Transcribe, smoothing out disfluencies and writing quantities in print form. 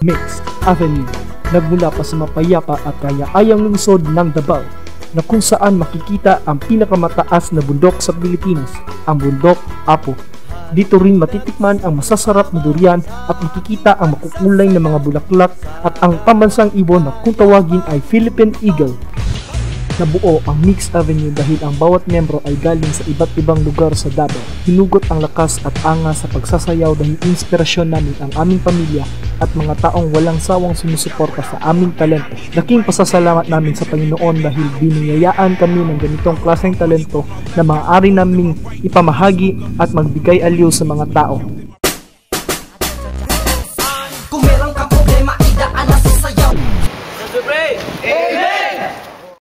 Mix Avenue, nagmula pa sa mapayapa at kaya-ayang lungsod ng Davao, na kung saan makikita ang pinakamataas na bundok sa Pilipinas, ang bundok Apo. Dito rin matitikman ang masasarap na durian at makikita ang makukulay na mga bulaklak at ang pambansang ibon na kung tawagin ay Philippine Eagle. Nabuo ang Mix Avenue dahil ang bawat miyembro ay galing sa iba't ibang lugar sa Davao. Hinugot ang lakas at angas sa pagsasayaw dahil inspirasyon namin ang aming pamilya at mga taong walang sawang sumusuporta sa aming talento. Laking pasasalamat namin sa Panginoon dahil biniyayaan kami ng ganitong klaseng talento na maaari naming ipamahagi at magbigay aliw sa mga tao.